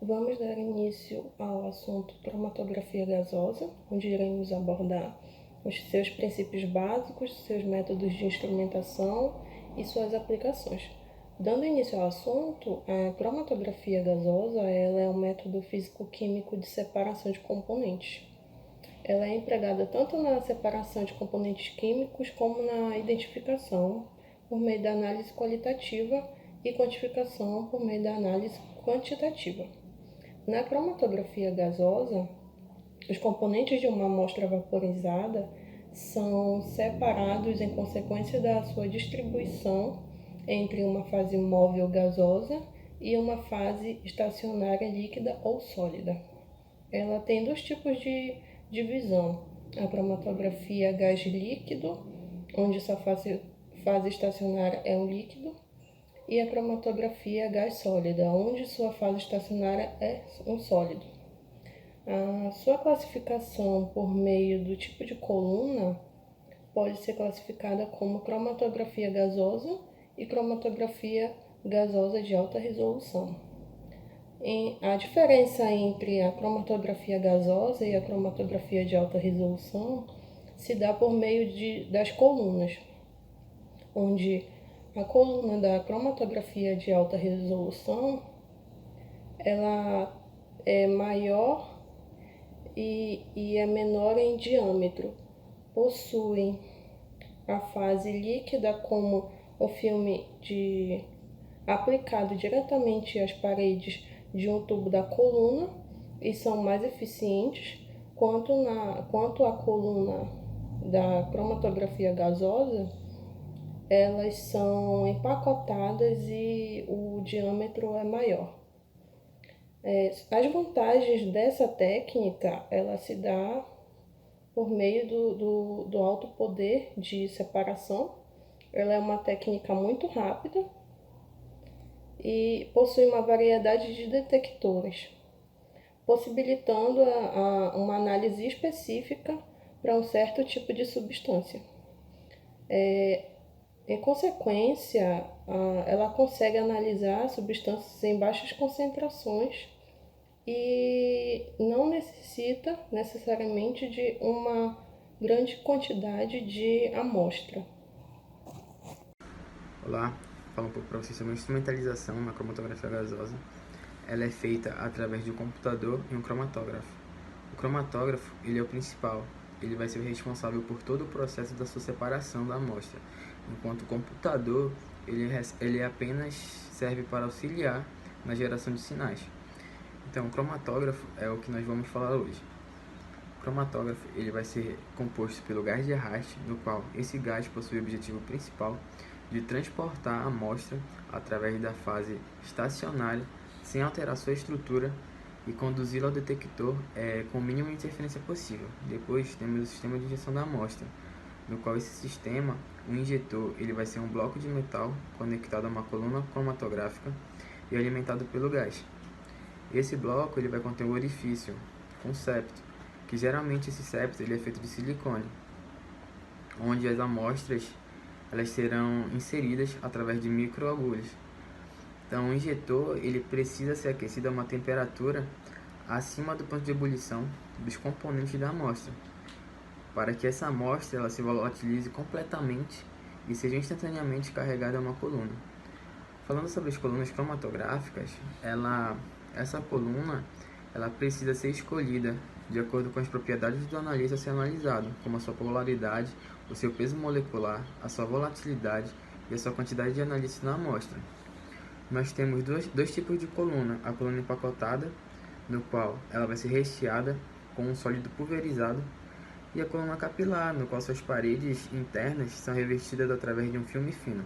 Vamos dar início ao assunto cromatografia gasosa, onde iremos abordar os seus princípios básicos, seus métodos de instrumentação e suas aplicações. Dando início ao assunto, a cromatografia gasosa ela é um método físico-químico de separação de componentes. Ela é empregada tanto na separação de componentes químicos como na identificação por meio da análise qualitativa e quantificação por meio da análise quantitativa. Na cromatografia gasosa, os componentes de uma amostra vaporizada são separados em consequência da sua distribuição entre uma fase móvel gasosa e uma fase estacionária líquida ou sólida. Ela tem dois tipos de divisão: a cromatografia gás líquido, onde sua fase estacionária é um líquido, e a cromatografia gás sólida, onde sua fase estacionária é um sólido. A sua classificação por meio do tipo de coluna pode ser classificada como cromatografia gasosa e cromatografia gasosa de alta resolução. A diferença entre a cromatografia gasosa e a cromatografia de alta resolução se dá por meio das colunas, onde a coluna da cromatografia de alta resolução ela é maior e é menor em diâmetro. Possui a fase líquida como o filme aplicado diretamente às paredes de um tubo da coluna e são mais eficientes, quanto a coluna da cromatografia gasosa, elas são empacotadas e o diâmetro é maior. As vantagens dessa técnica, ela se dá por meio do alto poder de separação. Ela é uma técnica muito rápida e possui uma variedade de detectores, possibilitando uma análise específica para um certo tipo de substância. Em consequência, ela consegue analisar substâncias em baixas concentrações e não necessita necessariamente de uma grande quantidade de amostra. Olá, vou falar um pouco para vocês sobre a instrumentalização na cromatografia gasosa. Ela é feita através de um computador e um cromatógrafo. O cromatógrafo ele é o principal, ele vai ser o responsável por todo o processo da sua separação da amostra, enquanto o computador ele apenas serve para auxiliar na geração de sinais. Então, o cromatógrafo é o que nós vamos falar hoje. O cromatógrafo ele vai ser composto pelo gás de arraste, no qual esse gás possui o objetivo principal de transportar a amostra através da fase estacionária sem alterar sua estrutura e conduzi-la ao detector com o mínimo de interferência possível. Depois temos o sistema de injeção da amostra, no qual esse sistema, o injetor, ele vai ser um bloco de metal conectado a uma coluna cromatográfica e alimentado pelo gás. Esse bloco ele vai conter um orifício com septo, que geralmente esse septo ele é feito de silicone, onde as amostras elas serão inseridas através de microagulhas. Então, o injetor ele precisa ser aquecido a uma temperatura acima do ponto de ebulição dos componentes da amostra, para que essa amostra ela se volatilize completamente e seja instantaneamente carregada a uma coluna. Falando sobre as colunas cromatográficas, essa coluna ela precisa ser escolhida de acordo com as propriedades do analista a ser analisado, como a sua polaridade, o seu peso molecular, a sua volatilidade e a sua quantidade de análises na amostra. Nós temos dois tipos de coluna: a coluna empacotada, no qual ela vai ser recheada com um sólido pulverizado, e a coluna capilar, no qual suas paredes internas são revestidas através de um filme fino.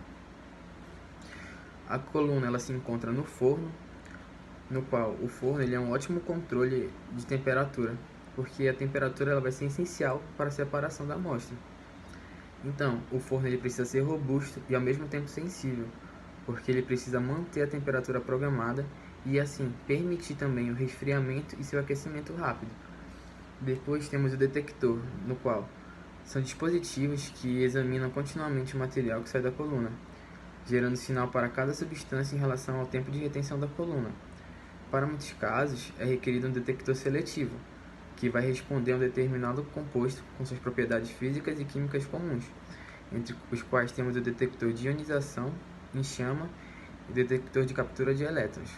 A coluna ela se encontra no forno, no qual o forno ele é um ótimo controle de temperatura, porque a temperatura ela vai ser essencial para a separação da amostra. Então, o forno ele precisa ser robusto e ao mesmo tempo sensível, porque ele precisa manter a temperatura programada e assim permitir também o resfriamento e seu aquecimento rápido. Depois temos o detector, no qual são dispositivos que examinam continuamente o material que sai da coluna, gerando sinal para cada substância em relação ao tempo de retenção da coluna. para muitos casos, é requerido um detector seletivo, que vai responder a um determinado composto com suas propriedades físicas e químicas comuns, entre os quais temos o detector de ionização, em chama, e o detector de captura de elétrons.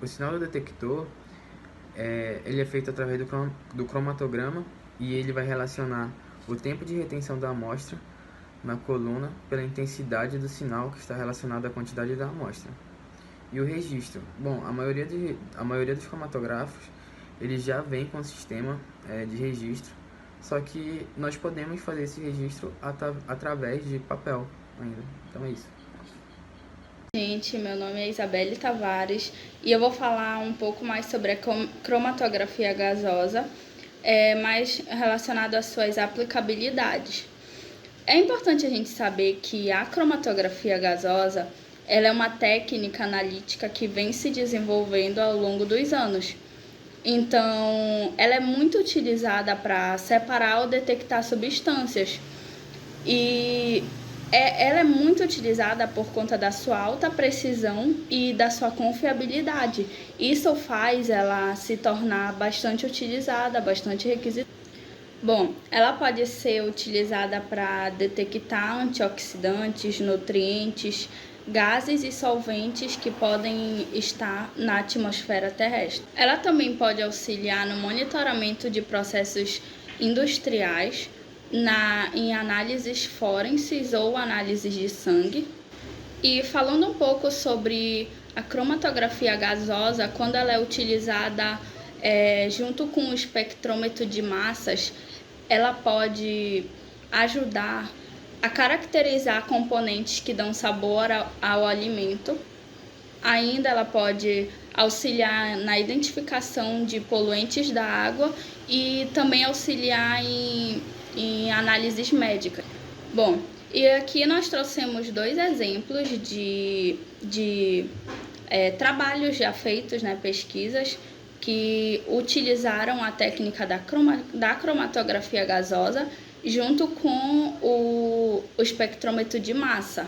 O sinal do detector ele é feito através do cromatograma e ele vai relacionar o tempo de retenção da amostra na coluna pela intensidade do sinal que está relacionado à quantidade da amostra. E o registro? Bom, a maioria dos cromatográficos ele já vem com o sistema de registro, só que nós podemos fazer esse registro através de papel ainda. Então é isso. Gente, meu nome é Isabelle Tavares e eu vou falar um pouco mais sobre a cromatografia gasosa, mais relacionado às suas aplicabilidades. É importante a gente saber que a cromatografia gasosa ela é uma técnica analítica que vem se desenvolvendo ao longo dos anos. Então, ela é muito utilizada para separar ou detectar substâncias. E ela é muito utilizada por conta da sua alta precisão e da sua confiabilidade. Isso faz ela se tornar bastante utilizada, bastante requisitada. Bom, ela pode ser utilizada para detectar antioxidantes, nutrientes, gases e solventes que podem estar na atmosfera terrestre. Ela também pode auxiliar no monitoramento de processos industriais, em análises forenses ou análises de sangue. E falando um pouco sobre a cromatografia gasosa, quando ela é utilizada junto com o espectrômetro de massas, ela pode ajudar a caracterizar componentes que dão sabor ao alimento. Ainda ela pode auxiliar na identificação de poluentes da água e também auxiliar em análises médicas. Bom, e aqui nós trouxemos 2 exemplos de trabalhos já feitos, pesquisas, que utilizaram a técnica da cromatografia gasosa junto com o espectrômetro de massa.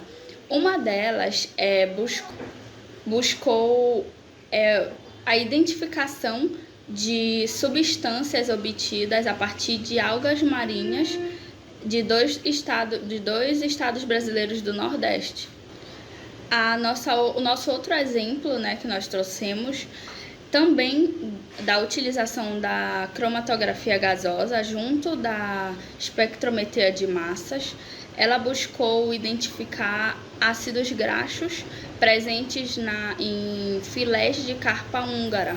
Uma delas buscou a identificação de substâncias obtidas a partir de algas marinhas de dois estados brasileiros do Nordeste. O nosso outro exemplo, que nós trouxemos, também da utilização da cromatografia gasosa junto da espectrometria de massas, ela buscou identificar ácidos graxos presentes em filés de carpa húngara.